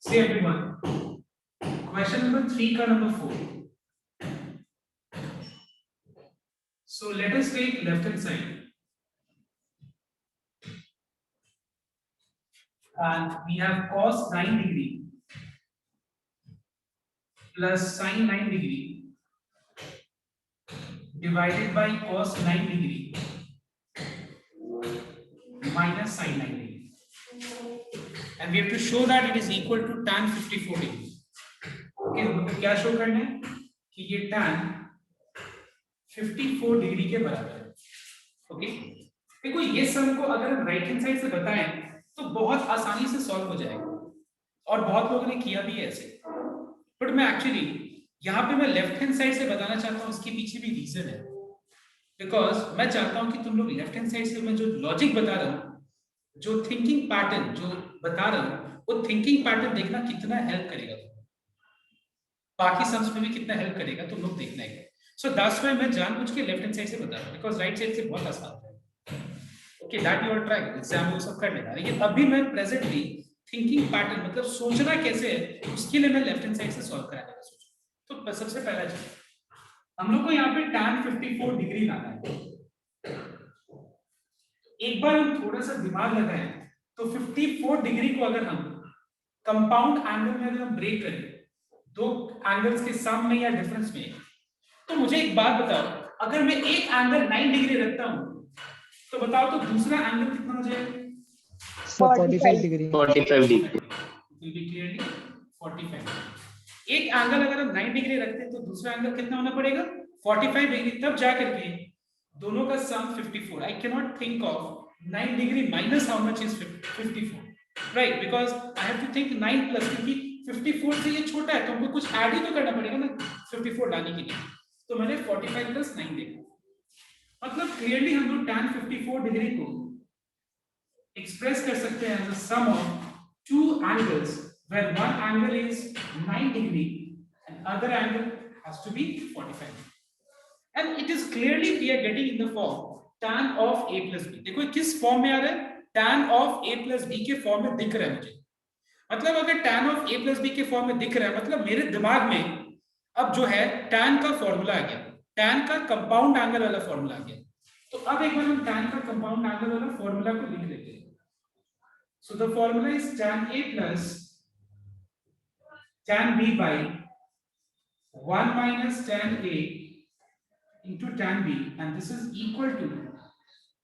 Say everyone. Question number 3 ka number 4. So let us take left hand side. And we have cos 9 degree plus sin 9 degree divided by cos 9 degree minus sin 9 degree. And we have to show that it is equal to tan 54 degree. Okay, हमको क्या show करना है कि ये tan 54 degree के बराबर है. Okay, देखो ये सम को अगर हम राइट हैंड साइड से बताएं तो बहुत आसानी से सॉल्व हो जाएगा और बहुत लोगों ने किया भी है ऐसे. बट मैं एक्चुअली यहाँ पे मैं लेफ्ट हैंड साइड से बताना चाहता हूँ. उसके पीछे भी रीजन है, बिकॉज मैं चाहता हूँ कि तुम लोग लेफ्ट हैंड साइड से मैं जो लॉजिक बता रहा हूँ, जो थिंकिंग पैटर्न जो बता रहा हूँ, वो थिंकिंग पैटर्न देखना कितना हेल्प करेगा, बाकी सम्स में भी कितना हेल्प करेगा तुम लोग देखना है. सो दैट्स व्हाई मैं जानबूझ के लेफ्ट हैंड साइड से बता रहा हूं, बिकॉज़ राइट साइड से बहुत आसान है. Okay, that you are trying exam में सब कर लेना. लेकिन अभी मैं प्रेजेंटली थिंकिंग पैटर्न मतलब सोचना कैसे है उसके लिए मैं लेफ्ट हैंड साइड से सॉल्व कराने का सोच. तो सबसे पहला चीज हम लोग को यहाँ पे tan 54 डिग्री लाना है. एक बार हम थोड़ा सा दिमाग लगाएं तो 54 डिग्री को अगर हम कंपाउंड एंगल में अगर हम ब्रेक करें दो एंगल्स के सम में या डिफरेंस में, तो मुझे एक बात बताओ, अगर मैं एक एंगल 9 डिग्री रखता हूं तो बताओ तो दूसरा एंगल कितना हो जाएगा? 45 degree. 45 degree. Will be clearly 45. एक एंगल अगर हम 9 डिग्री रखते हैं तो दूसरा एंगल कितना होना पड़ेगा? 45 डिग्री. तब जाकर के दोनों का sum 54. I can not think of 9 degree minus how much is 54, right? Because I have to think 9 plus, क्योंकि 54 से ये छोटा है तो हमको कुछ ऐड ही तो करना पड़ेगा ना 54 लाने के लिए. तो मैंने 45 प्लस 9 देखा. मतलब क्लियरली हम लोग tan 54 डिग्री को एक्सप्रेस कर सकते हैं as a sum of two angles where one angle is 9 degree and other angle has to be 45. And it is clearly we are getting in the form tan of a plus b. देखो किस form में आ रहा है? tan of a plus b के form में दिख रहा है मुझे. मतलब अगर tan of a plus b के फॉर्म में दिख रहा है मतलब मेरे दिमाग में अब जो है tan का फॉर्मूला आ गया, tan का कंपाउंड एंगल वाला फॉर्मूला आ गया. तो अब एक बार हम tan का कंपाउंड एंगल वाला फॉर्मूला को लिख लेते हैं. So the formula is tan a plus tan b by 1 minus tan a into tan b, and this is equal to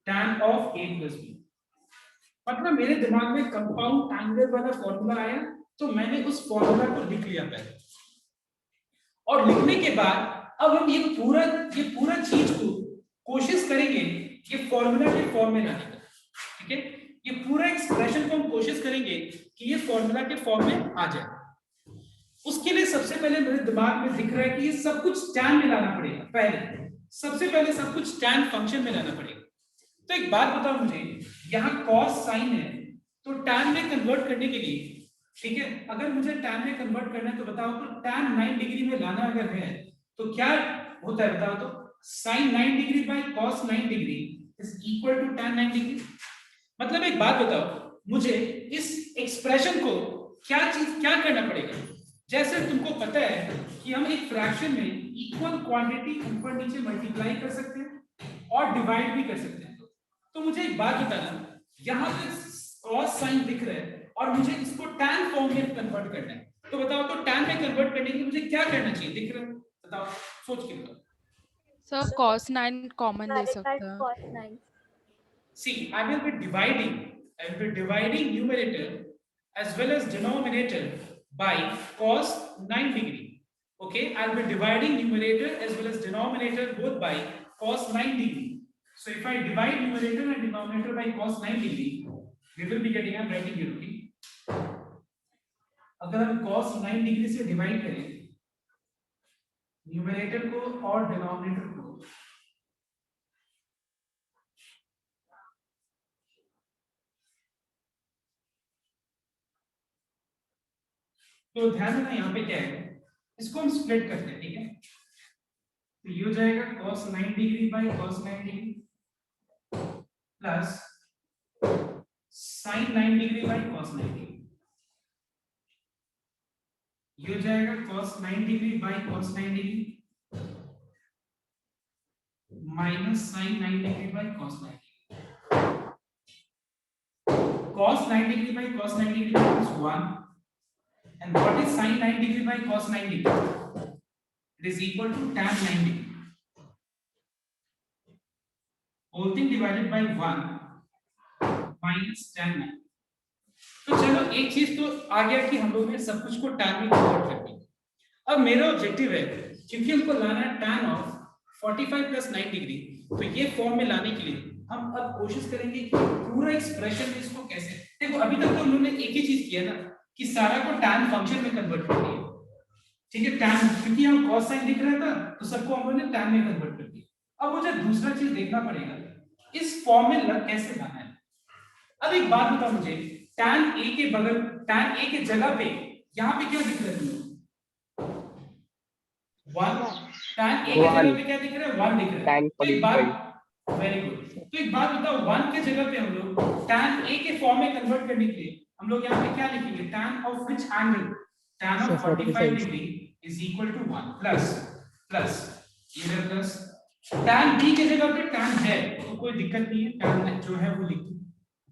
tan of a plus b. मतलब मेरे दिमाग में कंपाउंड एंगल वाला फॉर्मूला आया तो मैंने उस फॉर्मूला को लिख लिया पहले, और लिखने के बाद अब हम ये पूरा चीज को कोशिश करेंगे ये फॉर्मूला के फॉर्म में लाने का. ठीक है, ये पूरा एक्सप्रेशन को हम कोशिश करेंगे कि ये फॉर्मूला के फॉर्म में आ जाए. उसके लिए सबसे पहले मेरे दिमाग में दिख रहा है कि ये सब कुछ tan में लाना पड़ेगा. पहले सबसे पहले सब कुछ tan फंक्शन में लाना पड़ेगा. तो एक बात बताओ मुझे, यहाँ cos sin है तो tan में कन्वर्ट करने के लिए, ठीक है, अगर मुझे tan में कन्वर्ट करना है तो बताओ तो tan 9 डिग्री में लाना अगर है तो क्या होता है बताओ तो? sin 9 degree by cos 9 degree is equal to tan 9 degree. मतलब एक बात बताओ मुझे, इस एक्सप्रेशन को क्या करना पड़ेगा? जैसे तुमको पता है कि हम एक फ्रैक्शन में इक्वल क्वांटिटी ऊपर नीचे मल्टीप्लाई कर सकते हैं और डिवाइड भी कर सकते हैं. तो मुझे एक बात बताना, यहाँ पे cos sin दिख रहा है और मुझे इसको tan फॉर्म में कन्वर्ट करना है. तो बताओ तो tan में कन्वर्ट करने के लिए मुझे क्या करना चाहिए? दिख रहा है? बताओ, सोच के बताओ. सर cos 9 कॉमन ले सकते हैं. See, I will be dividing numerator as well as denominator by cos 9 degree. Okay, I'll be dividing numerator as well as denominator both by cos 9 degree. So if I divide numerator and denominator by cos 9 degree, we will be getting, I'm writing here, okay? अगर हम cos 9 degree से divide करें numerator को और denominator को, तो ध्यान देना यहाँ पे क्या है, इसको हम स्प्लिट करते हैं. ठीक है, तो ये हो जाएगा cos 9 degree by cos 9 degree plus sin 9 degree by cos 9 degree. ये हो जाएगा cos 9 degree by cos 9 degree minus sin 9 degree by cos 9 degree. cos 9 degree by cos 9 degree is 1 and what is sin 9 degree by cos 9 degree? It is equal to tan 9 degree. Whole thing divided by 1 minus tan 9. तो चलो एक चीज तो आ गया कि हम लोग ने सब कुछ को tan में कन्वर्ट कर दिया। अब मेरा ऑब्जेक्टिव है क्योंकि हमको लाना है tan ऑफ 45 प्लस 9 डिग्री, तो ये फॉर्म में लाने के लिए हम अब कोशिश करेंगे कि पूरा एक्सप्रेशन में इसको कैसे, देखो अभी तक तो हम लोगों ने एक ही चीज किया ना कि सारा को tan फंक्शन में कन्वर्ट कर दिया, ठीक है, tan क्योंकि यहाँ cos sin दिख रहा था तो सबको हम लोगों ने tan में कन्वर्ट कर दिया। अब मुझे दूसरा चीज देखना पड़ेगा इस फॉर्म में लग कैसे लाना है। अब एक बात बताओ मुझे, tan a के बगल, tan a के जगह पे यहाँ पे क्या दिख रहा है तुम्हें? 1। tan a के जगह पे क्या दिख रहा है? 1 दिख रहा है। तो एक बात, वेरी गुड, तो एक बात बताओ 1 के जगह पे हम लोग tan a के फॉर्म में कन्वर्ट करने के लिए हम लोग यहाँ पे क्या लिखेंगे? tan of which angle? tan of 45 degree is equal to 1 plus इधर प्लस tan b के जगह पे tan है तो कोई दिक्कत नहीं है, tan जो है वो लिख दो,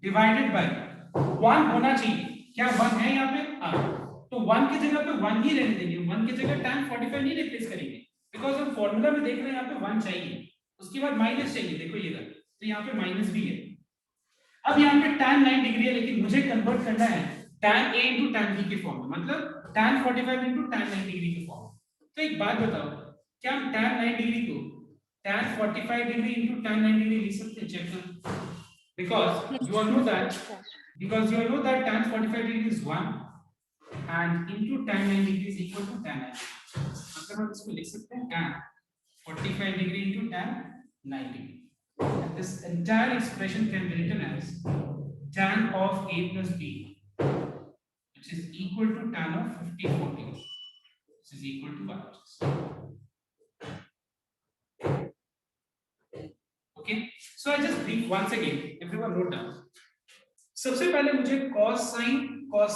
डिवाइडेड बाय 1 होना चाहिए, क्या 1 है यहाँ पे? हाँ, तो 1 की जगह पे 1 ही रहने देंगे, 1 की जगह tan 45 नहीं रिप्लेस करेंगे बिकॉज़ हम फार्मूला में देख रहे हैं यहाँ पे 1 चाहिए, उसके बाद माइनस चाहिए, देखो ये रहा, तो यहाँ पे माइनस भी है। अब यहाँ पे tan 9 डिग्री है लेकिन मुझे कन्वर्ट करना है tan a into tan b के फॉर्म में, मतलब tan 45 into tan 9 डिग्री के फॉर्म में। तो एक बात बताओ, क्या हम tan 9 डिग्री को tan 45 degree into tan 9 degree लिख सकते हैं? चेक करो, because you all know that tan 45 degree is 1 and into tan 9 degree is equal to tan 9, मतलब हम इसको लिख सकते हैं tan 45 degree into tan 9 degree, and this entire expression can be written as tan of a plus b which is equal to tan of 54 degree which is equal to 1. Okay, so I just brief once again, everyone note down. सबसे पहले मुझे cos sin और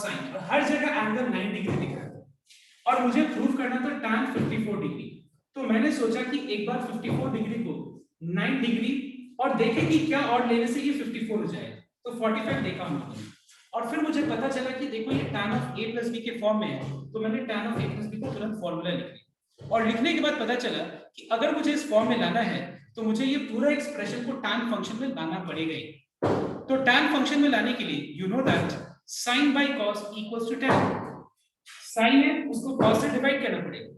हर जगह angle 9 degree दिख रहा था और मुझे प्रूव करना था tan 54 डिग्री, तो मैंने सोचा कि एक बार 54 डिग्री को 9 डिग्री और देखें कि क्या और लेने से ये 54 हो जाएगा, तो 45 देखा हम लोगों ने और फिर मुझे पता चला कि देखो ये tan of a plus b के फॉर्म में है, तो मैंने tan of a plus b का तुरंत फॉर्मूला लिख लिया और लिखने के बाद पता चला कि अगर मुझे इस फॉर्म में लाना है तो मुझे ये पूरा एक्सप्रेशन को tan फंक्शन में लाना पड़ेगा ही। तो tan फंक्शन में लाने के लिए you know that sin by cos equals to tan, sin है उसको cos से डिवाइड करना पड़ेगा,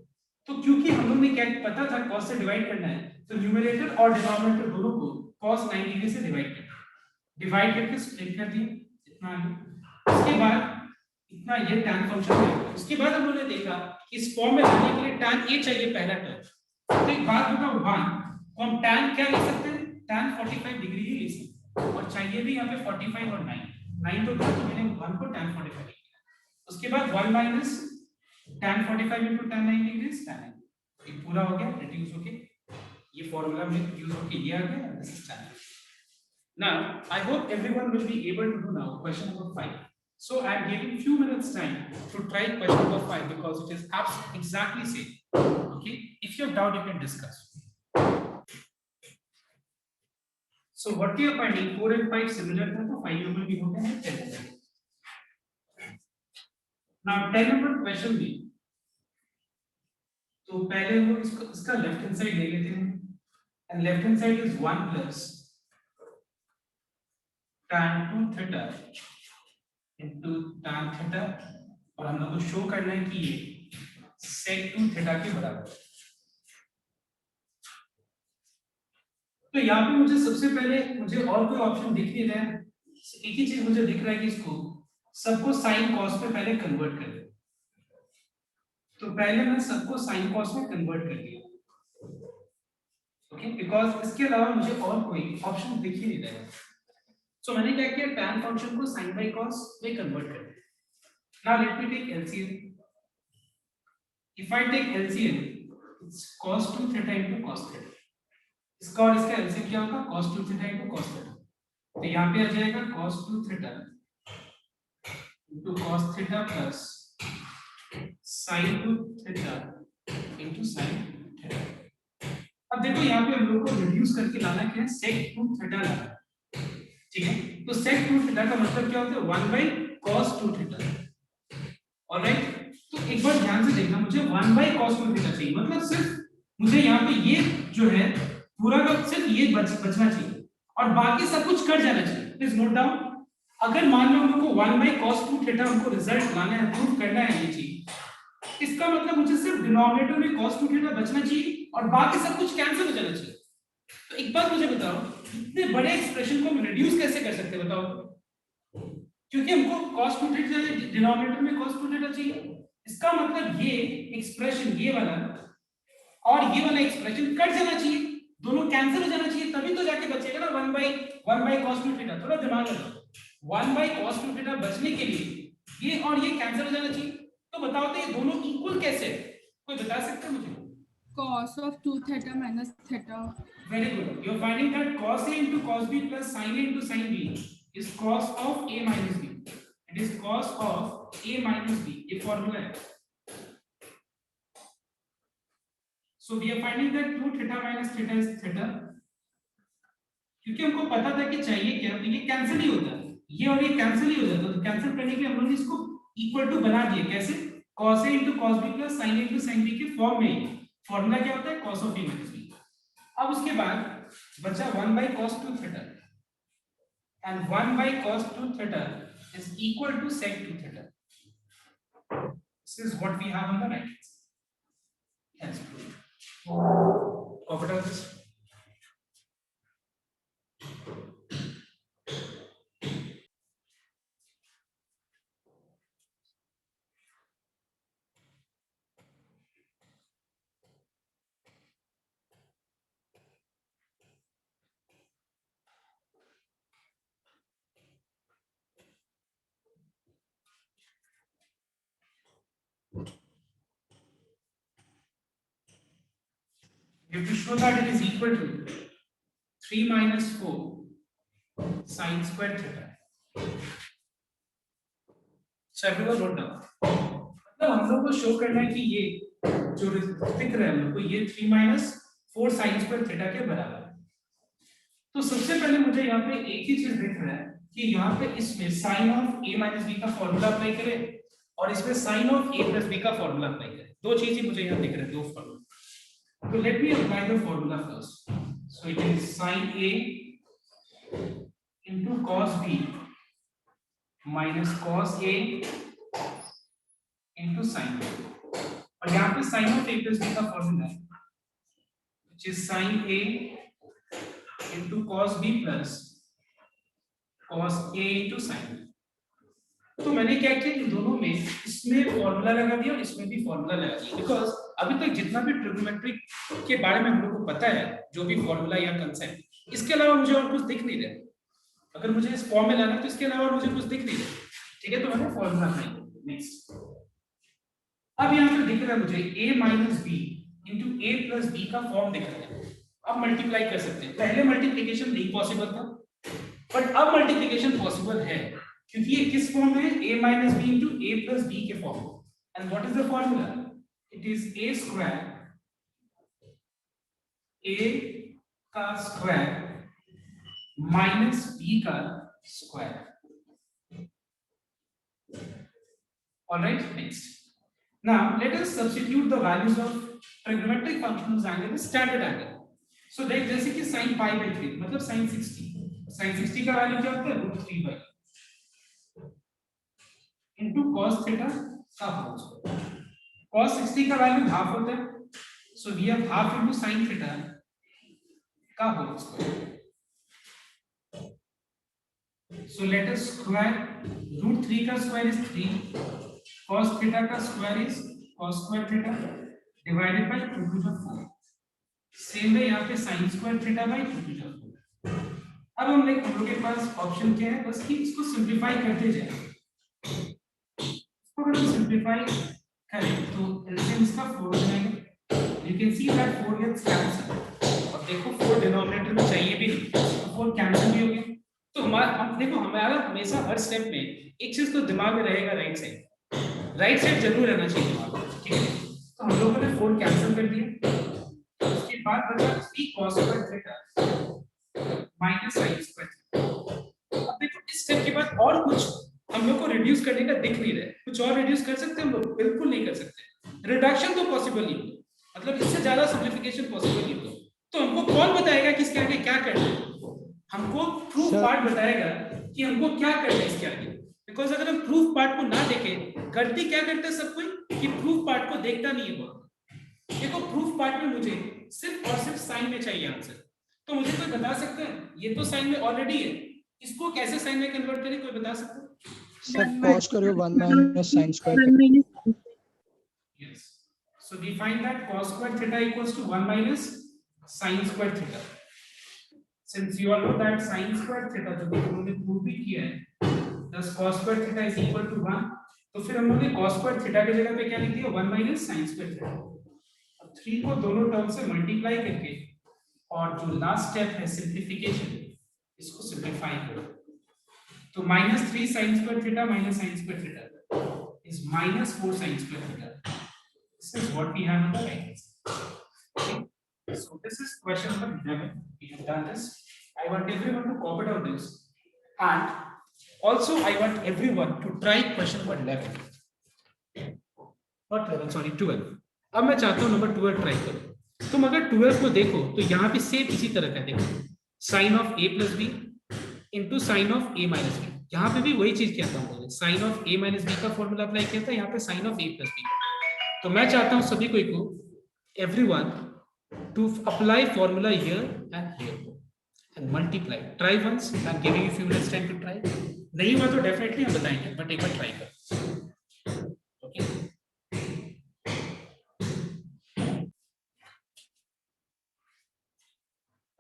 तो क्योंकि हम लोग ने क्या पता था cos से डिवाइड करना है तो न्यूमरेटर और डिनोमिनेटर दोनों को cos 90 डिग्री से डिवाइड करना, डिवाइड करके स्प्लिट कर दिया इतना आगे, उसके बाद इतना ये tan फंक्शन है। उसके बाद हम लोगों ने देखा इस फॉर्म में लाने के लिए tan a चाहिए पहला टर्म, तो एक बात बताओ 1 तो हम tan क्या लिख सकते हैं? tan 45 डिग्री ही लिख सकते हैं और चाहिए भी यहाँ पे 45 और 9 तो था तो मैंने 1 को tan 45 लिख दिया, उसके बाद 1 minus tan 45 into tan 9 degree tan 9, ये पूरा हो गया रिड्यूस होके ये फार्मूला में यूज होके ये आ गया, this is tan। Now I hope everyone will be able to do now question number 5. So I am giving few minutes time to try question number 5 because it is exactly same. Okay, if you have doubt you can discuss. So what we are finding 4 and 5 similar था तो 5 number भी हो गया है 10 number। Now 10 number question में तो पहले हम लोग इसका लेफ्ट हैंड साइड ले लेते हैं and left hand side is 1 plus tan 2 theta into tan theta और हम लोग को शो करना है कि ये sec 2 theta के बराबर। तो यहाँ पे मुझे सबसे पहले मुझे और कोई ऑप्शन दिख नहीं रहा है, एक ही चीज मुझे दिख रहा है कि इसको सबको sin cos पे पहले कन्वर्ट कर दे, तो पहले मैं सबको sin cos में कन्वर्ट कर दिया, ओके, बिकॉज इसके अलावा मुझे और कोई ऑप्शन दिख ही नहीं रहा है। सो मैंने क्या किया tan फंक्शन को sin by cos में कन्वर्ट कर दिया। Now let me take LCM, if I take LCM it's cos 2 theta into cos theta, इसका और इसका LCM क्या होगा cos 2 theta into cos theta, तो यहाँ पे आ जाएगा cos 2 theta into cos theta plus sin 2 theta into sin theta. अब देखो यहाँ पे हम लोग को रिड्यूस करके लाना क्या है, sec 2 थीटा लाना है, ठीक है। तो sec 2 थीटा का मतलब क्या होता है, 1 by cos 2 थीटा। ऑलराइट, तो एक बार ध्यान से देखना, मुझे 1 by cos 2 थीटा चाहिए, मतलब सिर्फ मुझे यहाँ पे ये जो है पूरा का सिर्फ ये बचना चाहिए और बाकी सब कुछ कट जाना चाहिए। प्लीज नोट डाउन, अगर मान लो हम लोग को 1 by cos 2 थीटा हमको रिजल्ट लाना है, प्रूव करना है ये चीज, इसका मतलब मुझे सिर्फ डिनोमिनेटर में cos 2 थीटा बचना चाहिए और बाकी सब कुछ कैंसिल हो जाना चाहिए। तो एक बात मुझे बताओ, इतने बड़े एक्सप्रेशन को हम रिड्यूस कैसे कर सकते हैं बताओ? क्योंकि हमको cos 2 थीटा डिनोमिनेटर में cos 2 थीटा चाहिए, इसका मतलब ये एक्सप्रेशन ये वाला और ये वाला एक्सप्रेशन कट जाना चाहिए, दोनों कैंसिल हो जाना चाहिए, तभी तो जाके बचेगा ना 1 by cos 2 थीटा। थोड़ा दिमाग लगाओ, 1 by cos 2 थीटा बचने के लिए ये और ये कैंसिल हो जाना चाहिए। तो बताओ तो ये दोनों इक्वल कैसे है, कोई बता सकता है मुझे? Cos of 2 theta minus theta. Very good. You are finding that cos A into cos B plus sin A into sin B is cos of A minus B. It is cos of A minus B. ये formula है. So we are finding that 2 theta minus theta is theta. क्योंकि हमको पता था कि चाहिए क्या, तो ये कैंसिल ही होता है, ये और ये कैंसिल ही हो जाता है, तो कैंसिल करने के लिए हम लोग इसको इक्वल टू बना दिए। कैसे? cos A into cos B plus sin A into sin B के फॉर्म में। फॉर्मूला क्या होता है? cos of A minus B। अब उसके बाद बचा 1 by cos 2 theta and 1 by cos 2 theta is equal to sec 2 theta. This is what we have on the right hand side. That's true. What about this? You have to show that it is equal to 3 minus 4 sin square theta. So everyone wrote down. मतलब हम लोग को show करना है कि ये जो दिख रहा है हम लोग को, ये 3 minus 4 sin square theta के बराबर है। तो सबसे पहले मुझे यहाँ पे एक ही चीज दिख रहा है कि यहाँ पे इसमें sin of A minus B का फॉर्मूला अप्लाई करें और इसमें sin of A plus B का फॉर्मूला अप्लाई करें। दो चीज ही मुझे यहाँ दिख रहे हैं, दो formula. So let me apply the formula first. So it is sin A into cos B minus cos A into sin B. और यहाँ पे sin of A plus B का फॉर्मूला है, which is sin A into cos B plus cos A into sin B. तो मैंने क्या किया, इन दोनों में इसमें फॉर्मूला लगा दिया और इसमें भी फॉर्मूला लगा दिया, बिकॉज अभी तक जितना भी ट्रिग्नोमेट्री के बारे में हम लोग को पता है, जो भी फॉर्मूला या कंसेप्ट, इसके अलावा मुझे और कुछ दिख नहीं रहा। अगर मुझे इस फॉर्म में लाना है तो इसके अलावा मुझे कुछ दिख नहीं रहा, ठीक है। तो मैंने फॉर्मूला अप्लाई किया। नेक्स्ट, अब यहाँ पे दिख रहा है मुझे a minus b into a plus b का फॉर्म दिख रहा है। अब मल्टीप्लाई कर सकते हैं, पहले मल्टीप्लीकेशन नहीं पॉसिबल था, बट अब मल्टीप्लीकेशन पॉसिबल है, क्योंकि ये किस फॉर्म में है, a minus b into a plus b के फॉर्म में। And what is the formula? It is a square, a का स्क्वायर माइनस b का square. Alright, next, now let us substitute the values of trigonometric function whose angle is standard angle. So देख, जैसे कि sin pi by 3 मतलब sin 60 का value क्या होता है, √3 by into cos theta का होल स्क्वायर। cos 60 का वैल्यू हाफ होता है, so we have half into sin theta का whole square. So let us square √3 का स्क्वायर is 3, cos theta का square is cos square theta divided by 2 to the 4। Same है यहाँ पे sin square theta by 2 to the 4। अब हम लोग के पास ऑप्शन क्या है, बस कि इसको सिंपलीफाई करते जाए। इसको अगर हम सिंपलीफाई करें तो एलसीएम इसका 4 हो जाएगा। You can see that 4 gets cancel. अब देखो 4 डिनोमिनेटर में चाहिए भी नहीं, तो 4 कैंसिल भी हो गया। तो हम देखो हमारा हमेशा हर स्टेप में एक चीज तो दिमाग में रहेगा, राइट साइड राइट साइड जरूर रहना चाहिए वहां पर, ठीक है। तो हम लोगों ने 4 कैंसिल कर दिया, उसके बाद बचा 3 cos square theta minus sin square theta. अब देखो इस स्टेप के बाद और कुछ हम लोग को रिड्यूस करने का दिख नहीं रहा है, कुछ और रिड्यूस कर सकते हैं हम लोग? बिल्कुल नहीं कर सकते। रिडक्शन तो पॉसिबल नहीं है, मतलब इससे ज्यादा सिंपलीफिकेशन पॉसिबल नहीं है। तो हमको कौन बताएगा कि इसके आगे क्या करना है? हमको प्रूफ Sir- पार्ट बताएगा कि हमको क्या करना है इसके आगे। बिकॉज अगर हम प्रूफ पार्ट को ना देखें, गलती क्या करते हैं सब कोई कि प्रूफ पार्ट को देखता नहीं है बहुत। देखो प्रूफ पार्ट में मुझे सिर्फ और सिर्फ साइन में चाहिए आंसर, तो मुझे कोई बता सकते हैं ये तो साइन में ऑलरेडी है, इसको कैसे साइन में कन्वर्ट करें, कोई बता सकता है? Sir, cos करो 1 minus sin square. Yes. So define that cos square theta equals to 1 minus sin square theta. Since you all know that sin square theta जो कि हमने प्रूव भी किया है, thus cos square theta is equal to 1, तो फिर हम लोग ने cos square theta की जगह पे क्या लिख दिया 1 minus sin square theta। अब 3 को दोनों टर्म से मल्टीप्लाई करके और जो लास्ट स्टेप है सिंप्लीफिकेशन, इसको सिंप्लीफाई करो, तो -3 sin square theta minus sin square theta is -4 sin square theta. This is what we have on the right hand side. Okay. So this is question number 11. We have done this. I want everyone to copy down this, and also I want everyone to try question number 11. Not 11, sorry 12. अब मैं चाहता हूँ number 12 try करो। तुम अगर 12 को देखो तो यहाँ पे सेम इसी तरह का देखो, sin of a plus b into sin of a minus b। यहाँ पे भी वही चीज किया था हम लोगों ने, sin of a minus b का फॉर्मूला अप्लाई किया था, यहाँ पे sin of a plus b। तो मैं चाहता हूँ सभी को everyone to apply formula here and here and multiply. Try once. I'm giving you few minutes time to try. नहीं हुआ तो definitely हम बताएंगे, but एक बार try कर। Okay.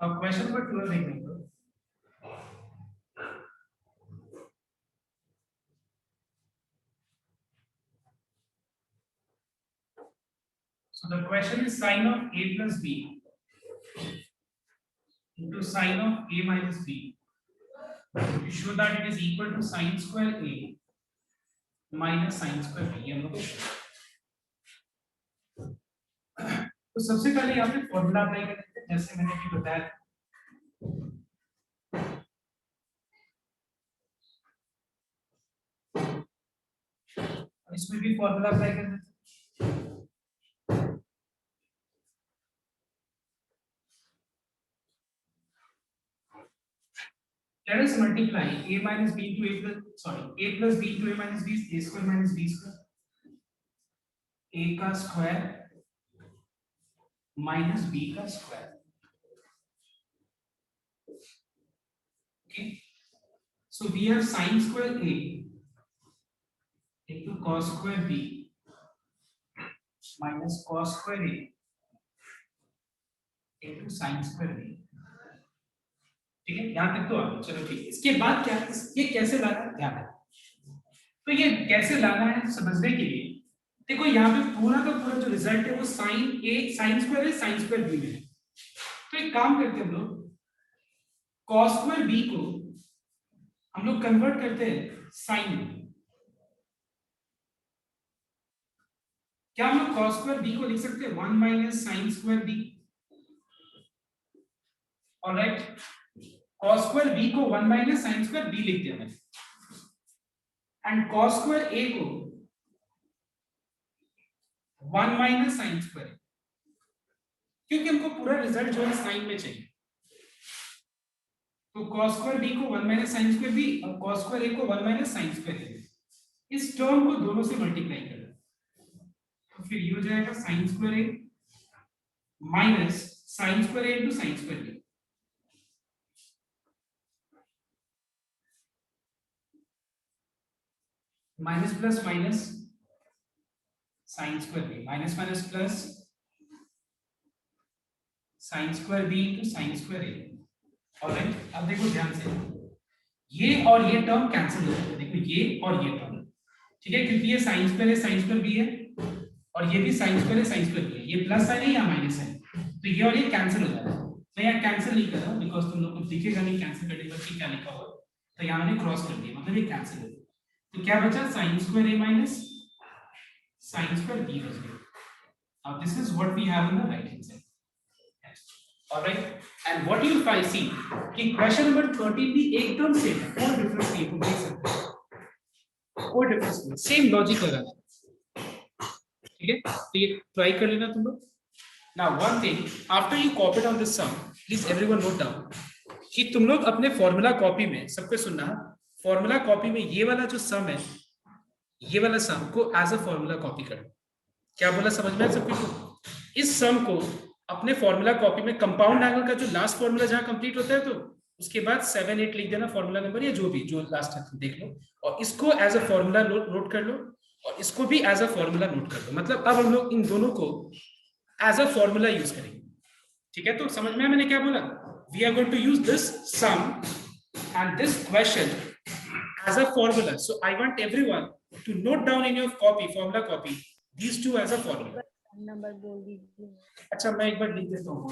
अब question number 12 देखने को। So the question is sin of a plus b into sin of a minus b. You show that it is equal to sin square a minus sin square b। हम लोग तो सबसे पहले यहाँ पे formula apply करते हैं, जैसे मैंने अभी बताया। इसमें भी फॉर्मूला अप्लाई कर देते हैं। Let us multiply a minus b into a plus, sorry, a plus b into a minus b is a square minus b square, a का स्क्वायर minus b का square. Okay, so we have sin square a into cos square b minus cos square a into sin square b। ठीक है, यहाँ तक तो आ गया, चलो ठीक है। इसके बाद क्या, ये कैसे लाना है ध्यान रखो। तो ये कैसे लाना है समझने के लिए देखो, यहाँ पे पूरा का पूरा जो रिजल्ट है वो साइन ए साइन स्क्वायर है, साइन स्क्वायर बी में है। तो एक काम करते हैं हम लोग, cos स्क्वायर बी को हम लोग कन्वर्ट करते हैं साइन में। क्या हम लोग cos स्क्वायर बी को लिख सकते हैं 1 minus sine square b? Alright, cos square b को 1 माइनस sin स्क्वायर b लिखते हैं, एंड cos स्क्वायर a को 1 माइनस sin स्क्वायर, क्योंकि हमको पूरा रिजल्ट जो है साइन में चाहिए। तो cos स्क्वायर b को 1 माइनस sin स्क्वायर b और cos स्क्वायर a को 1 माइनस sin स्क्वायर a। इस टर्म को दोनों से मल्टीप्लाई करना, तो फिर ये हो जाएगा sin square a minus sin square a into sin square b। Minus plus minus sine square b, minus minus plus sine square b into sine square a. Alright, अब देखो ध्यान से, ये और ये टर्म कैंसिल हो जाएगा। देखो ये और ये टर्म, ठीक है, क्योंकि ये साइन स्क्वायर है, साइन स्क्वायर बी है, और ये भी साइन स्क्वायर है, साइन स्क्वायर बी है। ये प्लस साइन है या माइनस है, तो ये और ये कैंसिल हो जाएगा। मैं यहाँ कैंसिल नहीं कर रहा हूँ, बिकॉज तुम लोग को दिखेगा नहीं कैंसिल करने पर क्या लिखा हुआ, तो यहाँ मैंने क्रॉस कर दिया, मतलब ये कैंसिल हो गया। तो क्या बचा, sign square A minus sin square b plus b. Now this is what we have on the right hand side. All right, and what you find, see कि question number 13 भी एकदम same है, कोई difference नहीं है, तुम देख सकते हो, कोई difference नहीं, same logic लगा है, ठीक है? तो ये try कर लेना तुम लोग. Now one thing, after you copy down this sum, please everyone note down कि तुम लोग अपने फॉर्मूला कॉपी में, सबको सुनना, फॉर्मूला कॉपी में ये वाला जो सम है, ये वाला सम को एज अ फॉर्मूला कॉपी कर. क्या बोला, समझ में आया सबको? इस सम को अपने फॉर्मूला कॉपी में कंपाउंड एंगल का जो लास्ट फॉर्मूला जहां कंप्लीट होता है, तो उसके बाद 7 8 लिख देना फॉर्मूला नंबर, या जो भी जो लास्ट है देख लो, और इसको एज अ फॉर्मूला नोट कर लो, और इसको भी एज अ फॉर्मूला नोट कर लो. मतलब अब हम लोग इन दोनों को एज अ फॉर्मूला यूज करेंगे. ठीक है, तो समझ में आया मैंने क्या बोला? We are going to use this sum and this question as a formula. So I want everyone to note down in your copy, formula copy, these two as a formula. Number बोल दीजिए. अच्छा मैं एक बार लिख देता हूँ,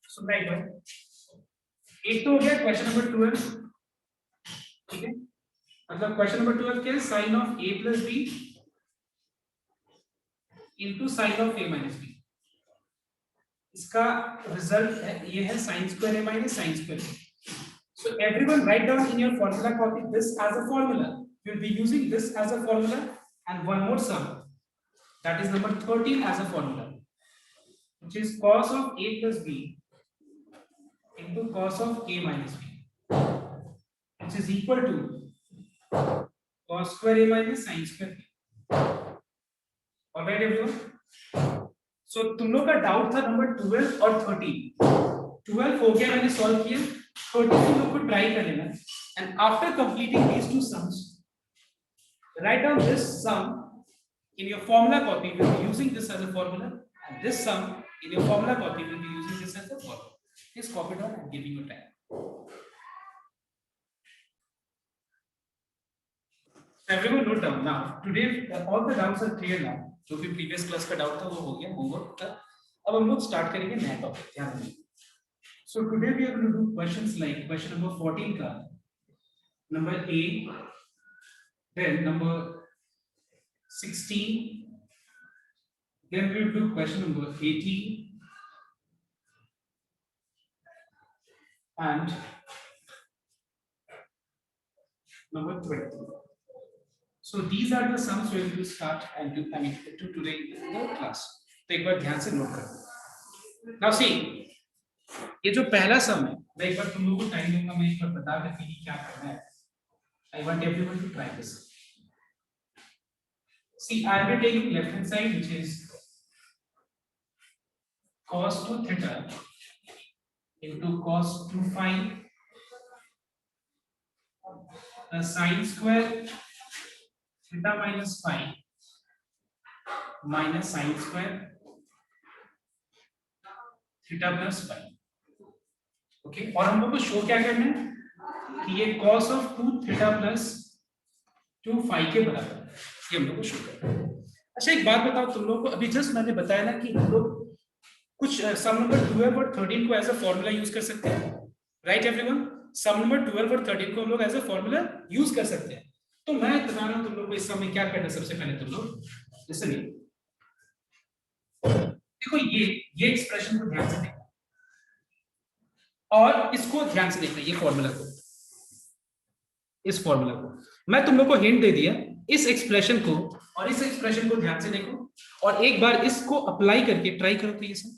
सुनना एक बार. एक तो हो गया क्वेश्चन नंबर 12, ठीक है? मतलब क्वेश्चन नंबर 12 क्या है? Sine of a plus b into sine of a minus b. इसका रिजल्ट है, ये है sine square a minus sine square b. So everyone write down in your formula copy this as a formula. You will be using this as a formula, and one more sum, that is number 13 as a formula, which is cos of a plus b into cos of a minus b, which is equal to cos square a minus sin square b. All right everyone? So तुम लोग का doubt था number 12 और 13. 12 हो गया, मैंने solve किया. 13 तुम लोग को ट्राई कर लेना, and after completing these two sums, write down this sum in your formula copy. We'll be using this as a formula, and this sum in your formula copy will be using this as a formula. Please copy down and giving you time. Everyone note down now. Today all the doubts are clear now. जो भी previous class का doubt था वो हो गया, homework का. अब हम लोग start करेंगे नया topic. ध्यान रखिए. So today we are going to do questions like question number 14 का number A, then number 16, then we will do question number 18 and number 20. So these are the sums we will start and do, I mean, to today in the class. तो एक बार ध्यान से note करो. Now see, ये जो पहला सम है, मैं एक बार तुम लोगों को टाइम दूंगा, मैं एक बार बता देती हूँ क्या करना है. I want everyone to try this. See, I will be taking left hand side, which is cos 2 theta into cos 2 phi plus sin square theta minus phi minus sin square theta plus phi. Okay, और हम लोग को show क्या करना है कि ये cos of 2 theta plus 2 phi के बराबर है, ये हम लोग को शो करना है. अच्छा एक बात बताओ तुम लोग को, अभी जस्ट मैंने बताया ना कि हम लोग कुछ सम नंबर 12 और 13 को एज अ फॉर्मूला यूज कर सकते हैं. Right everyone? सम नंबर 12 और 13 को हम लोग एज अ फॉर्मूला यूज कर सकते हैं. तो मैं बता रहा हूं तुम लोग को इस समय क्या करना है. सबसे पहले तुम लोग लिसन, देखो ये एक्सप्रेशन को ध्यान से देखना और इसको ध्यान से देखना, ये फॉर्मूला को, इस फॉर्मूला को मैं तुम लोग को हिंट दे दिया. इस एक्सप्रेशन को और इस एक्सप्रेशन को ध्यान से देखो और एक बार इसको अप्लाई करके ट्राई करो. तो ये सब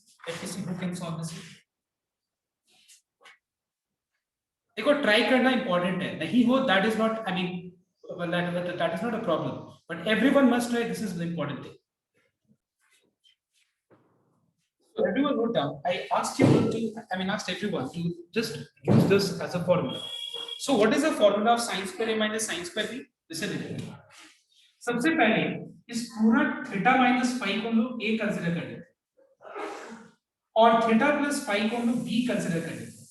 देखो, ट्राई करना इंपॉर्टेंट है, नहीं हो that is not, I mean that is not a problem, but everyone must try. This is the important thing. So everyone wrote down. I asked everyone to just use this as a formula. So what is the formula of sin square a minus sin square b? Listen to it. सबसे पहले इस पूरा theta minus phi को हम लोग a consider कर लेते हैं और थीटा प्लस फाई को हम लोग b कंसीडर कर लेते हैं.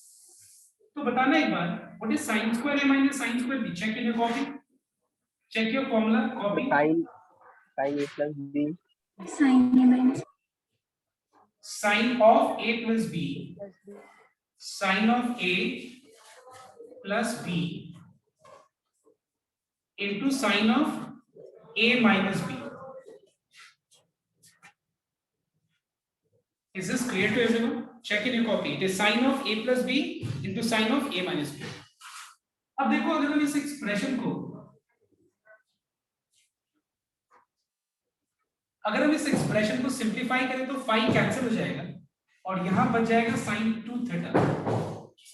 तो बताना एक बार, what is sin square a minus sin square b? Check in your copy. Check your formula copy. sin a plus b. Sin of a plus b. Sin of a plus b into sin of a minus b. Is this clear to everyone? Check in your copy. It is sin of a plus b into sin of a minus b. अब देखो अगर हम इस expression को simplify करें तो phi cancel हो जाएगा और यहां बच जाएगा sin 2 थीटा,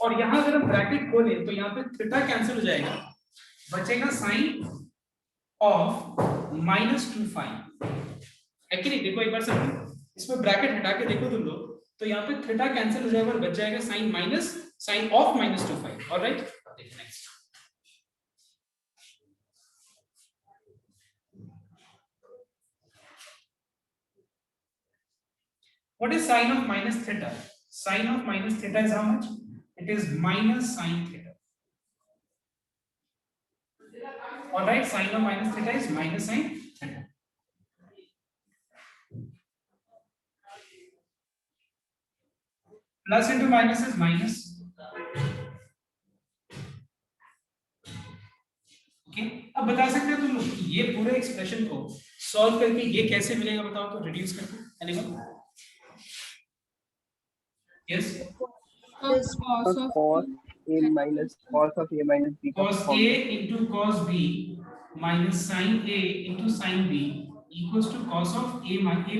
और यहां अगर हम ब्रैकेट खोलें तो यहां पे थीटा कैंसिल हो जाएगा, बचेगा sin ऑफ -2 फाई। एक्चुअली देखो एक बार समझो, इसमें ब्रैकेट हटा के देखो तुम लोग तो यहाँ पे थीटा कैंसिल हो जाएगा और बच जाएगा sin ऑफ -2 फाई। ऑलराइट, देखो next. What is sin of minus theta? Sin of minus theta is how much? It is minus sin theta. All right, sin of minus theta is minus sin theta. Plus into minus is minus. Okay, अब बता सकते हो तुम लोग ये पूरे expression को solve करके ये कैसे मिलेगा, बताओ तो रिड्यूस करके। Anyone? Yes. Cos cos a minus b का Cos a into cos b minus sin a into sin b equals to cos of a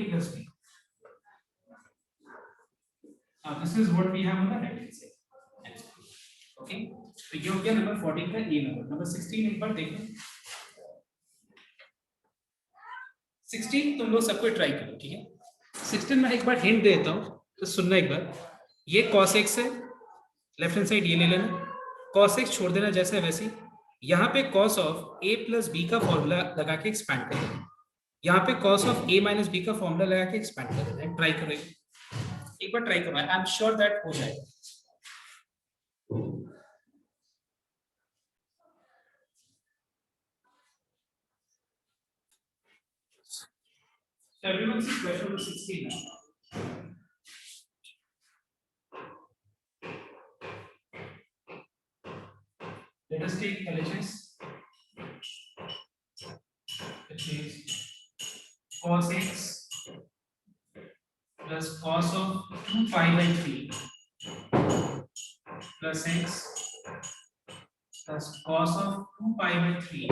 plus b. Now this is what we have on the right hand side. Okay, तो ये हो गया number 14 का ये number 16 एक बार देखो। 16 तुम लोग सबको ट्राई करो, ठीक है। 16 में एक बार हिंट देता हूँ तो सुनना एक बार। ये cos x है, लेफ्ट हैंड साइड ये ले लेना, cos x छोड़ देना जैसे वैसे। यहाँ पे cos of a plus b का फॉर्मूला लगा के एक्सपैंड कर देना, यहाँ पे cos of a minus b का फॉर्मूला लगा के एक्सपैंड कर देना। ट्राई करो एक बार, ट्राई करो, आई एम श्योर दैट हो जाएगा। So everyone see question number 16 now. Let us take LHS, which is cos x plus cos of 2 pi by 3 plus x plus cos of 2 pi by 3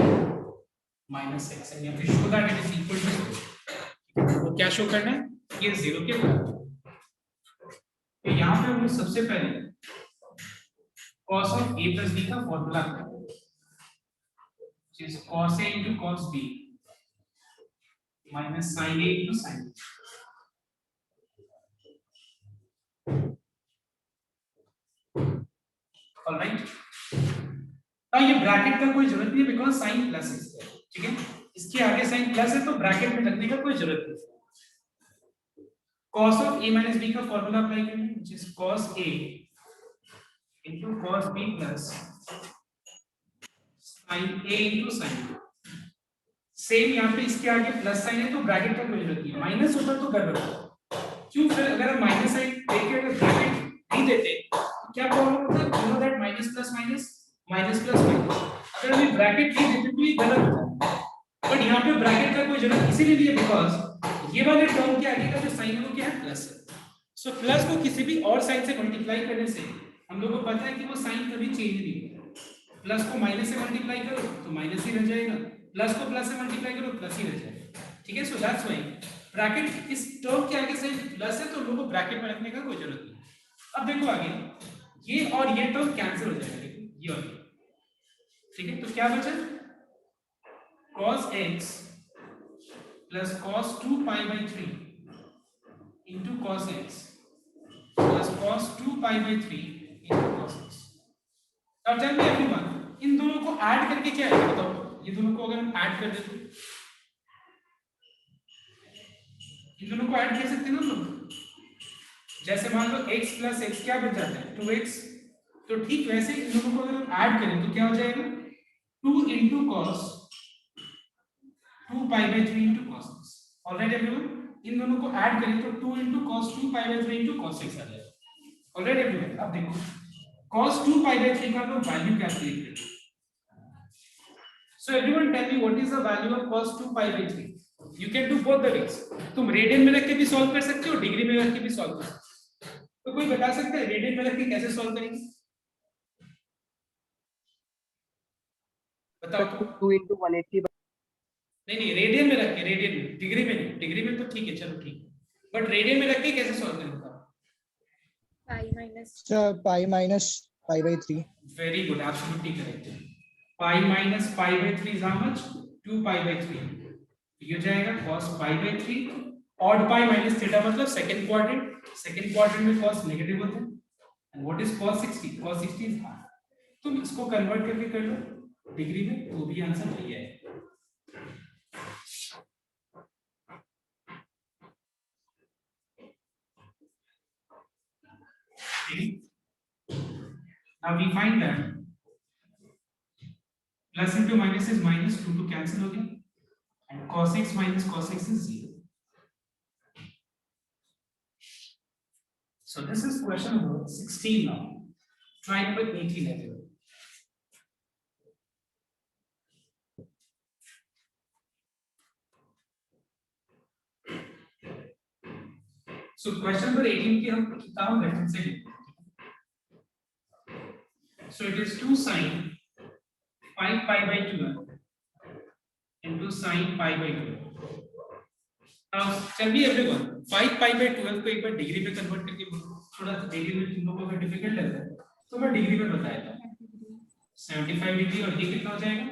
minus x, and you have to show that it is equal to 0. तो क्या show करना है, ये 0 के बराबर। तो यहाँ पे हम सबसे पहले cos of a plus b का फॉर्मूला करेंगे, which is cos a into cos b minus sin a into sin b. All right, अब ये ब्रैकेट का कोई जरूरत नहीं है बिकॉज sin प्लस है, ठीक है। इसके आगे sin प्लस है तो ब्रैकेट में रखने का कोई जरूरत नहीं। cos of a minus b का फॉर्मूला अप्लाई करेंगे, which is cos a into cos b plus sin a into sin b। Same यहाँ पे इसके आगे प्लस साइन है तो ब्रैकेट का कोई जरूरत नहीं है, माइनस होता तो गड़बड़ होता। क्यों, फिर अगर हम माइनस साइन देके अगर ब्रैकेट नहीं देते तो क्या प्रॉब्लम होता है, you know that minus plus minus minus plus minus, अगर हम ब्रैकेट नहीं देते तो ये गलत होता है। बट यहाँ पे ब्रैकेट का कोई जरूरत इसीलिए नहीं है बिकॉज ये वाले टर्म के आगे का जो साइन है वो क्या है, प्लस है। सो प्लस को किसी भी और साइन से मल्टीप्लाई करने से हम लोगों को पता है कि वो साइन कभी चेंज नहीं होता। प्लस को माइनस से मल्टीप्लाई करो तो माइनस ही रह जाएगा, प्लस को प्लस से मल्टीप्लाई करो प्लस ही रह जाएगा, ठीक है। सो दैट्स व्हाई ब्रैकेट इस टर्म के आगे से प्लस है तो लोगों को ब्रैकेट में रखने का कोई जरूरत नहीं। अब देखो आगे ये और ये टर्म कैंसिल हो जाएगा, देखो ये और ये, ठीक है। तो क्या बचा, cos x plus cos 2 pi by 3 into cos x plus cos 2 pi by 3 into cos x। अब tell me everyone, इन दोनों को ऐड करके क्या आएगा बताओ, ये दोनों को अगर हम ऐड कर दें तो इन दोनों को ऐड कर सकते हैं ना हम लोग। जैसे मान लो x plus x क्या बन जाता है 2x, तो ठीक वैसे इन दोनों को अगर हम ऐड करें तो क्या हो जाएगा 2 into cos 2 pi by 3 into cos x। All right everyone, इन दोनों को ऐड करें तो 2 into cos 2 pi by 3 into cos x आ जाएगा। ऑलराइट एवरीवन, अब देखो cos 2 pi by 3 का तो वैल्यू कैलकुलेट करें। So everyone tell me what is the value of cos 2 pi by 3। You can do both the ways. तुम radian में रख के भी सॉल्व कर सकते हो, डिग्री में रख के भी सॉल्व कर सकते हो। तो कोई बता सकता है रेडियन में रख के कैसे सॉल्व करेंगे? बताओ तो। 2 into 180 नहीं रेडियन में रख के, रेडियन में, डिग्री में नहीं। डिग्री में तो ठीक है, चलो ठीक है, बट रेडियन में रख के कैसे सॉल्व करेंगे? Sir, pi minus pi by 3. Very good, absolutely correct. Pi minus pi by 3 is how much? 2 pi by 3। ये हो जाएगा cos pi by 3। Odd pi minus theta मतलब सेकंड क्वाड्रेंट। सेकंड क्वाड्रेंट में cos नेगेटिव होता है। And what is cos 60? cos 60 is half. तुम इसको convert करके कर लो डिग्री में, तो भी आंसर वही है। Now we find that plus into minus is minus, 2 to cancel हो गया, and cos x minus cos x is 0. So this is question number 16 now. Try number 18 everyone. So question number 18 की हम कितना हम reference से लेते हैं। So it is 2 sin 5 pi by 12 into sin pi by 12. Now tell me everyone, 5 pi by 12 को एक बार degree में कन्वर्ट करके बोलो। थोड़ा सा डिग्री में तुम लोगों को डिफिकल्ट लग रहा है तो मैं डिग्री में बताया था। 75 डिग्री और ये कितना हो जाएगा?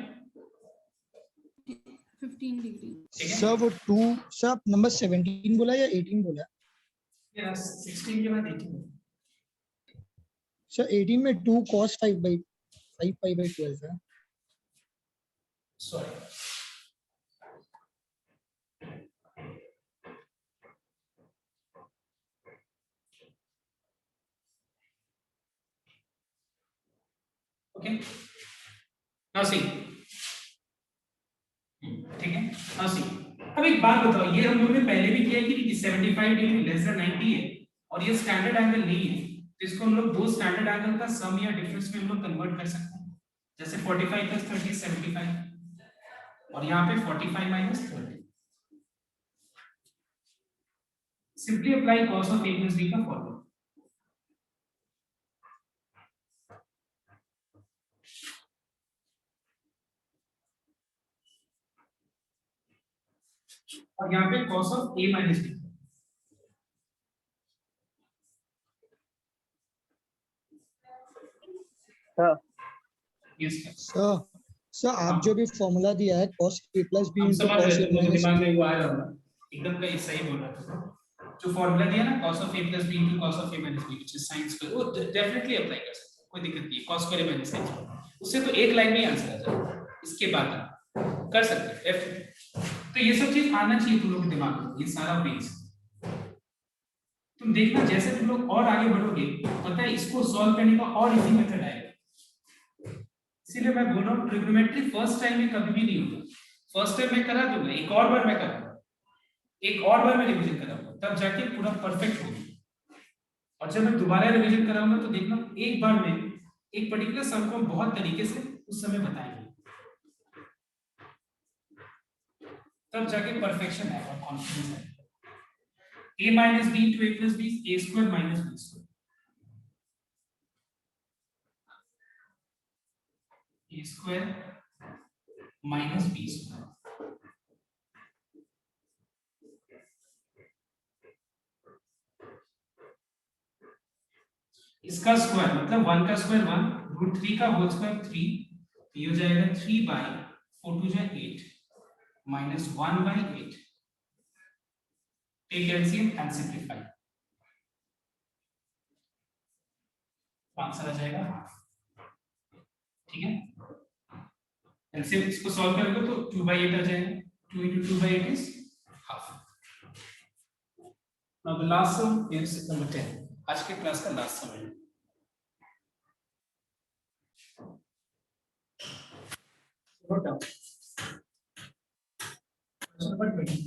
15 डिग्री। Sir, वो 2 sir नंबर 17 बोला या 18 बोला? Yes, 16 के बाद 18। Sir, 18 में 2 cos 5 pi by 12 है। Sorry. Okay. Now see. ठीक है, now see. अब एक बात बताओ, ये हम लोगों ने पहले भी किया कि 75 डिग्री लेस देन 90 है और ये स्टैंडर्ड एंगल नहीं है, तो इसको हम लोग दो स्टैंडर्ड एंगल का सम या डिफरेंस में हम लोग कन्वर्ट कर सकते हैं। जैसे 45 प्लस 30 75 और यहाँ पे 45 minus 30। Simply apply cos of a plus b का फॉर्मूला। और यहाँ पे cos of a minus b। हाँ सर आप जो भी फॉर्मूला दिया है cos a plus b हम into समझ cos रहे a थे, मुझे minus दिमाग में वो आ रहा होगा, एकदम का सही बोल रहा था। जो फॉर्मूला दिया ना cos of a plus b into cos of a minus b which is sin square, वो डेफिनेटली अप्लाई कर सकते हो, कोई दिक्कत नहीं है। cos square a minus sin square, उससे तो एक लाइन में ही आंसर आ जाएगा, इसके बाद कर सकते हो f। तो ये सब चीज आना चाहिए तुम लोग के दिमाग में, ये सारा बेस। तुम देखना जैसे तुम लोग और आगे बढ़ोगे, पता है इसको सॉल्व करने का और इजी मेथड आएगा। इसीलिए मैं बोल रहा हूँ ट्रिग्नोमेट्री फर्स्ट टाइम में कभी भी नहीं होगा। फर्स्ट टाइम मैं करा दूंगा, एक और बार मैं करूंगा, एक और बार मैं रिवीजन कराऊंगा, तब जाके पूरा परफेक्ट होगा। और जब मैं दोबारा रिवीजन कराऊंगा तो देखना एक बार में एक पर्टिकुलर सम को बहुत तरीके से उस समय बताएंगे, तब जाके परफेक्शन आएगा, कॉन्फिडेंस आएगा। a minus b into a plus b is a square minus b square। a square minus b square। इसका स्क्वायर मतलब 1 का स्क्वायर 1, रूट 3 का होल स्क्वायर 3, ये हो जाएगा 3 बाई 4 टू जा 8 minus 1 by 8। Take LCM and simplify, answer आ जाएगा हाफ। ठीक है, एलसीएम इसको सॉल्व करोगे तो 2 बाई 8 आ जाएगा। 2 into 2 by 8 is half। Now the last sum is number 10, आज के क्लास का लास्ट सम है। Note down question number 20।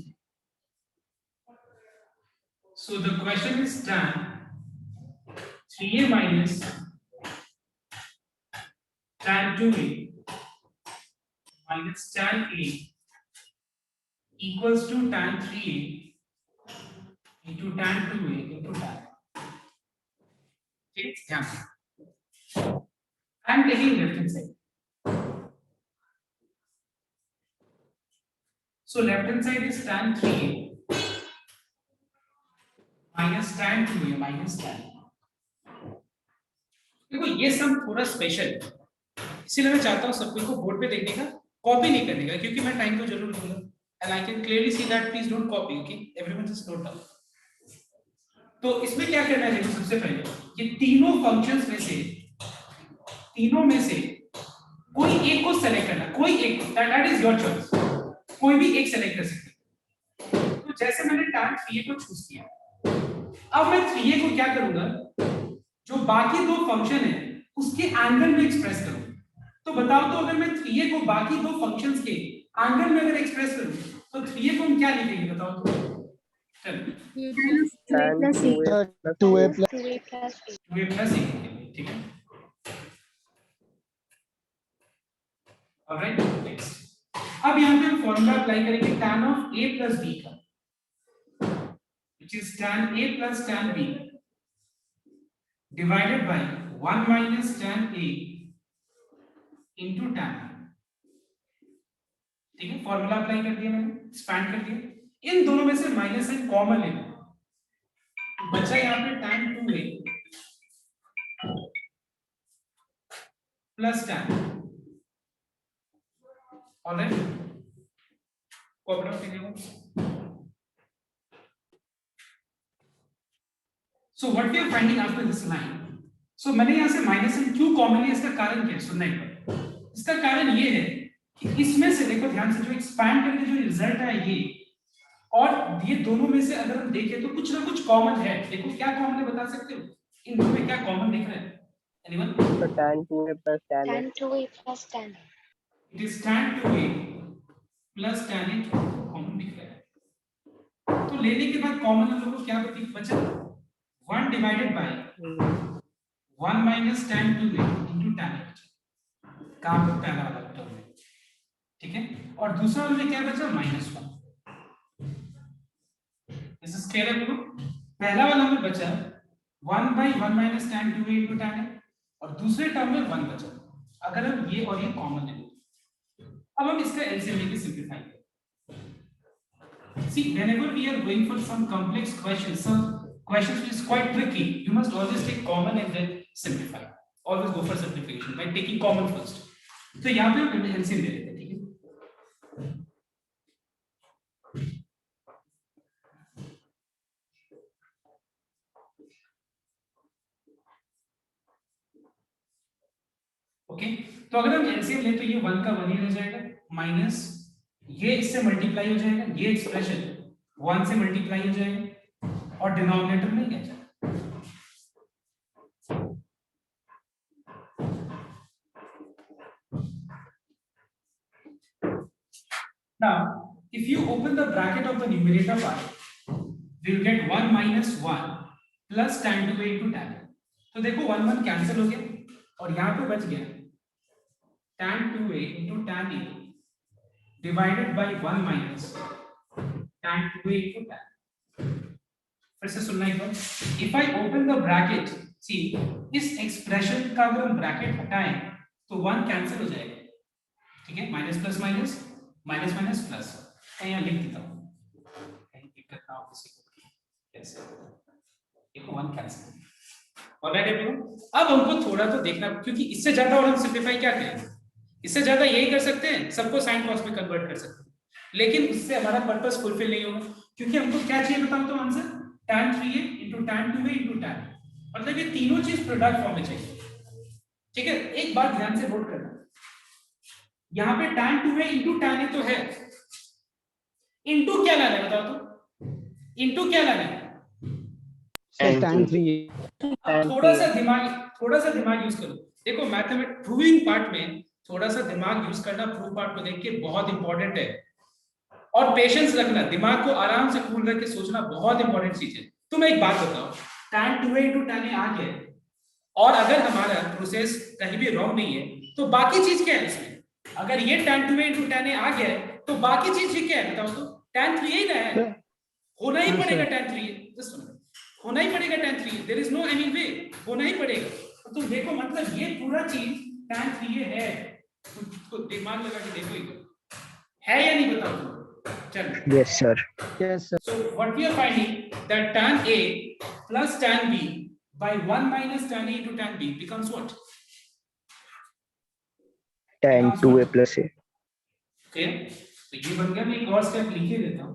So the question is tan 3a minus tan 2a minus tan a equals to tan 3a into tan 2a into tan. Okay, ध्यान दें। I am taking left hand side. So left hand side is tan 3a minus tan 2a minus tan. देखो ये सम थोड़ा special है, इसीलिए मैं चाहता हूँ सब कुछ को बोर्ड पे देखने का, कॉपी नहीं करने का, क्योंकि मैं टाइम को जरूर दूंगा। And I can clearly see that, please don't copy, okay everyone just note down. तो इसमें क्या करना है, सबसे पहले ये तीनों फंक्शंस में से कोई एक को सेलेक्ट करना, कोई एक, दैट इज योर चॉइस, कोई भी एक सेलेक्ट कर सकते हैं। तो जैसे मैंने tan 3a को चूज किया, अब मैं 3a को क्या करूंगा, जो बाकी दो फंक्शन है उसके एंगल में एक्सप्रेस करूंगा। तो बताओ, तो अगर मैं 3a को बाकी दो फंक्शंस के एंगल में अगर एक्सप्रेस करूं तो 3a को हम क्या लिखेंगे, बताओ तो। चलो tan 2a plus 2a 2a. plus 2a plus a, ठीक है। ऑलराइट, नेक्स्ट अब यहां पे हम फॉर्मूला अप्लाई करेंगे tan of a plus b का, which is tan a plus tan b divided by 1 minus tan a into tan, ठीक है। फॉर्मूला अप्लाई कर दिया मैंने, एक्सपैंड कर दिया, इन दोनों में से माइनस साइन कॉमन लेना, बचा यहाँ पे tan 2a plus tan, alright, copy कीजिएगा। So what we are finding after this line, so मैंने यहाँ से माइनस साइन क्यों कॉमन लिया, इसका कारण क्या है, सुनना एक बार। इसका कारण ये है कि इसमें से देखो ध्यान से, जो एक्सपैंड करके जो रिजल्ट है ये, और ये दोनों में से अगर हम देखें तो कुछ ना कुछ कॉमन है। देखो क्या कॉमन है, बता सकते हो, इन दोनों में क्या कॉमन दिख रहा है, anyone? So tan 2a plus tan a. tan 2a plus tan a. It is tan 2a plus tan a common दिख रहा है। तो लेने के बाद कॉमन हम लोग को क्या बचा, 1 divided by 1 minus tan 2a into tan a, काम तो पहला वाला टर्म है, ठीक है। और दूसरा वाला क्या बचा, -1। दिस इज क्लियर है। पहला वाला में बचा 1 by 1 minus tan 2a into tan a, और दूसरे टर्म में 1 बचा। अगर हम ये और ये कॉमन ले, अब हम इसका एलसीएम लेके सिंपलीफाई करें। See, whenever we are going for some complex questions, some questions which is quite tricky, you must always take common and then simplify. Always go for simplification by taking common first. तो यहाँ पे हम LCM ले लेते हैं, ठीक है। Okay, तो अगर हम एलसीएम ले तो ये 1 का 1 ही रह जाएगा, माइनस ये इससे मल्टीप्लाई हो जाएगा, ये एक्सप्रेशन 1 से मल्टीप्लाई हो जाएगा, और डिनोमिनेटर में क्या जाएगा। Now, if you open the bracket of the numerator part, we will get 1 minus 1 plus tan 2a into tan a. तो देखो 1 1 कैंसिल हो गया, और यहाँ पे बच गया tan 2a into tan a divided by 1 minus tan 2a into tan. फिर से सुनना एक बार, if I open the bracket, see इस एक्सप्रेशन का अगर हम ब्रैकेट हटाएं तो 1 कैंसिल हो जाएगा, ठीक है। Minus plus minus, minus minus plus, यहाँ लिख देता हूँ, कहीं दिक्कत ना हो किसी को, कैसे एक 1 कैंसिल। ऑलराइट एवरीवन, अब हमको थोड़ा तो देखना, क्योंकि इससे ज्यादा और हम सिंपलीफाई क्या करें, इससे ज्यादा यही कर सकते हैं, सबको साइन कॉस में कन्वर्ट कर सकते हैं, लेकिन उससे हमारा पर्पस फुलफिल नहीं होगा, क्योंकि हमको क्या चाहिए बताओ तो answer, tan 3a into tan 2a into tan, मतलब ये तीनों चीज प्रोडक्ट फॉर्म में चाहिए, ठीक है। एक बात ध्यान से नोट करना, यहाँ पे tan 2a into tan a तो है, इनटू क्या लाना है बताओ तो, इनटू क्या लाना है, tan 3a। थोड़ा सा दिमाग यूज करो। देखो मैथमेटिक्स प्रूविंग पार्ट में थोड़ा सा दिमाग यूज करना, प्रूव पार्ट को देख के बहुत इंपॉर्टेंट है, और पेशेंस रखना, दिमाग को आराम से कूल रख के सोचना बहुत इंपॉर्टेंट चीज है। तो मैं एक बात बताऊं, tan 2a into tan a आ गया, और अगर हमारा प्रोसेस कहीं भी रॉन्ग नहीं है तो बाकी चीज क्या है इसमें, अगर ये tan 2a into tan a आ गया है तो बाकी चीज क्या है बताओ तो, tan 3a ना है, होना ही हाँ, पड़ेगा sir. tan 3a, just सुनो, होना ही पड़ेगा tan 3a, there is no any way, होना ही पड़ेगा। तो तुम देखो मतलब ये पूरा चीज tan 3a है, तो दिमाग लगा के देखो इधर है या नहीं बताओ तुम, चलो। Yes, sir. Yes, sir. So what we are finding that tan A plus tan B by 1 minus tan A into tan B becomes what? Tan 2a plus a. Okay, तो ये बन गया। मैं एक और स्टेप लिख ही देता हूँ,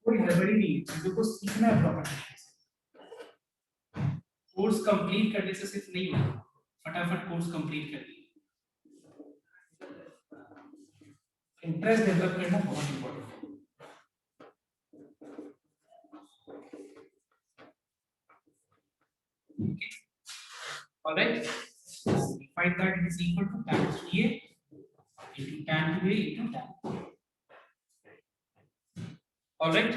कोई हड़बड़ी नहीं है, चीजों को सीखना है प्रॉपर तरीके से। कोर्स कंप्लीट करने से सिर्फ नहीं होगा, फटाफट कोर्स कंप्लीट कर दिए। इंटरेस्ट डेवलप करना बहुत इंपॉर्टेंट है। Okay. All right. We find that it is equal to tan 3a into tan 2a into tan. All right.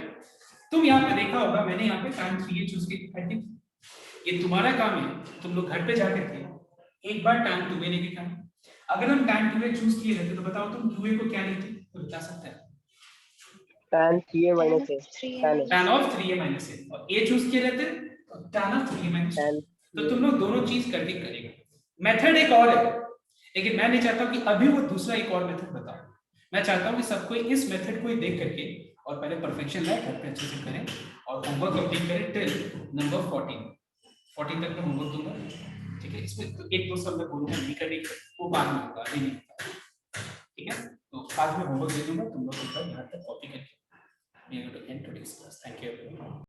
तुम यहाँ पे देखा होगा, मैंने यहाँ पे tan 3a चूज किया। ये तुम्हारा काम है, तुम लोग घर पे जाके थे एक बार tan 2a लेके खाए। अगर हम tan 2a चूज किए रहते तो बताओ तुम 2a को क्या लेते, तो बता सकता है? Tan 3a minus a. Tan a. tan of 3a minus a, और a चूज किए रहते तो tan of 3a minus a। Tan. तो तुम लोग दोनों चीज करके करेगा। मेथड एक और है, लेकिन मैं नहीं चाहता कि अभी वो दूसरा एक और मेथड बताओ। मैं चाहता हूँ कि सबको इस मेथड को ही देख करके और पहले परफेक्शन लाए, घर पे अच्छे से करें और होमवर्क कंप्लीट करें टिल नंबर 14 तक मैं होमवर्क दूंगा, ठीक है। इसमें तो एक दो सब मैं बोलूंगा नहीं करने की, वो बाद में होगा, अभी नहीं होगा, ठीक है। तो आज मैं होमवर्क दे दूंगा, तुम लोग ऊपर यहाँ तक कॉपी करके। We are going to end today's class. Thank you everyone.